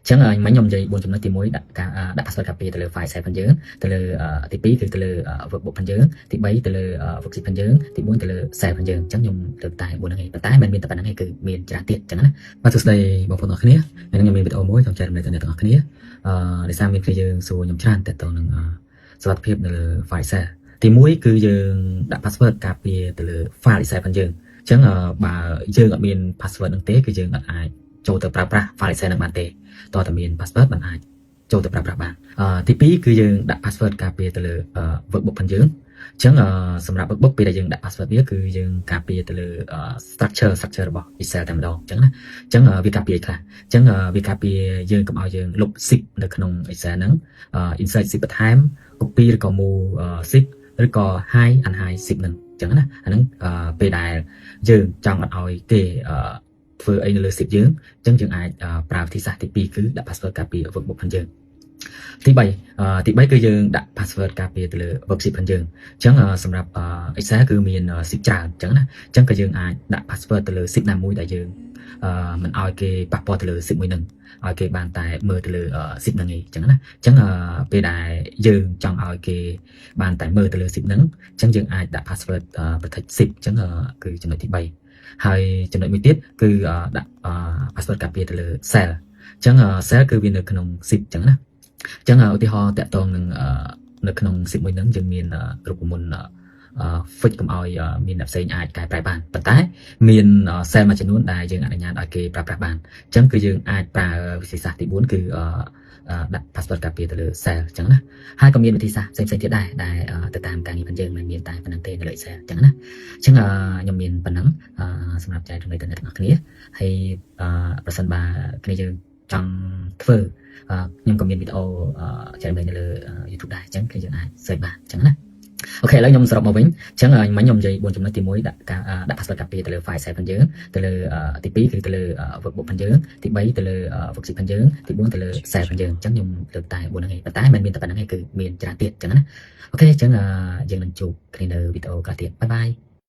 chẳng mấy nhom dây bốn chấm nói tìm mối đã password copy từ lừa file sai phần dưỡng từ lừa tí pí từ lừa vực bộ phần dưỡng tí bấy từ lừa vực xịt phần dưỡng tí bốn từ lừa sai phần dưỡng chẳng nhom được tại bốn ngày và tái mình tập bản ngày cứ miền trả tiền chẳng á và thực đây bộ phận ở khía nên nhom mình bị ôm mối trong trái này từ này từ khía để sang miền phía dương số nhom tràn từ tàu nângสวัสดิภาพในฝ่ายแซ่ที่มุ้ยคือยังดับพาสเวิร์ดกับเปียแต่เลยฝ่ายแซ่พันยังจังบ่ายังมีพาสเวิร์ดนั่งเตะคือยังอายโจทย์ปราบฝ่ายแซ่นั่งมันเตะต่อแต่มีพาสเวิร์ดมันอายโจทย์ปราบบ้างที่ปีคือยังดับพาสเวิร์ดกับเปียแต่เลยเวิร์กบุกพันยังจังสำหรับเวิร์กบุกปีแต่ยังดับพาสเวิร์ดนี้คือยังกับเปียแต่เลยstructure ระบบอีเซลแต่ไม่ดองจังนะจังวิกับเปียค่ะจังวิกับเปียยังกับเอายังลบสิบในขนมอีเซลนั้นinsert 10 time copy หรือก็มู10หรือก็2อัน2 10นึงจังนะอันนั้นไปได้យើងចង់អត់ឲ្យគេធ្វើអីនៅលើ10យើងអញ្ចឹងយើងអាចប្រើវិធីសាស្ត្រទី2គឺដាក់ password ការពារ workbook ផងយើងទី3គឺយើងដាក់ password ការពារទៅលើ worksheet ផងយើងអញ្ចឹងសម្រាប់ Excel គឺមាន10ច្រើនអញ្ចឹងណាអញ្ចឹងក៏យើងអាចដាក់ password ទៅលើ10ណាមួយដែលយើងមិនឲ្យគេប៉ះពាល់ទៅលើ10មួយនឹងឲ្យគេបានតែមើលទៅលើ10ហ្នឹងឯងអញ្ចឹងណាអញ្ចឹងពេលដែលយើងចង់ឲ្យគេបានតែមើលទៅលើ10ហ្នឹងអញ្ចឹងយើងអាចដាក់ password protect 10អញ្ចឹងគឺចំណុចទី3ហើយចំណុចមួយទៀតគឺដាក់ password ការពារទៅលើ cell អញ្ចឹង cell គឺវានៅក្នុង10អញ្ចឹងណាអញ្ចឹងឧទាហរណ៍តាក់ទងនឹងនៅក្នុង10មួយហ្នឹងយើងមានរូបមន្តfix កុំឲ្យមានអ្នកផ្សេងអាចកែប្រែបានប៉ុន្តែមាន cell មួយចំនួនដែលយើងអនុញ្ញាតឲ្យគេប្រើប្រាស់បានអញ្ចឹងគឺយើងអាចប្រើវិធីសាស្ត្រទី4គឺដាក់ password ការពារទៅលើ cell អញ្ចឹងណាហើយក៏មានវិធីសាស្ត្រផ្សេងៗទៀតដែរដែលទៅតាមការងាររបស់យើងមិនមានតែប៉ុណ្្នឹងទេនៅលើ cell អញ្ចឹងណាអញ្ចឹងខ្ញុំមានប៉ុណ្ណឹងសម្រាប់ចែករំលែកទៅអ្នកទាំងអស់គ្នាហើយប្រសិនបើគ្នាយើងចង់ធ្វើខ្ញុំក៏មានវីដេអូចែករំលែកនៅលើ YouTube ដែរអញ្ចឹងគឺយើងអាច search បានអញ្ចឹងណាអូខេឥឡូវខ្ញុំសរុបមកវិញអញ្ចឹងមិញខ្ញុំនិយាយ4ចំណុចទី1ដាក់ password ការពារទៅលើ file ផងយើងទៅលើទី2គឺទៅលើ workbook ផងយើងទី3ទៅលើ worksheet ផងយើងទី4ទៅលើ cell ផងយើងអញ្ចឹងខ្ញុំលើកតែ4ហ្នឹងឯងប៉ុន្តែមិនមានតែប៉ុណ្្នឹងឯងគឺមានច្រើនទៀតអញ្ចឹងណាអូខេអញ្ចឹងយើងនឹងជួបគ្នានៅវីដេអូក្រោយទៀតបាយបាយ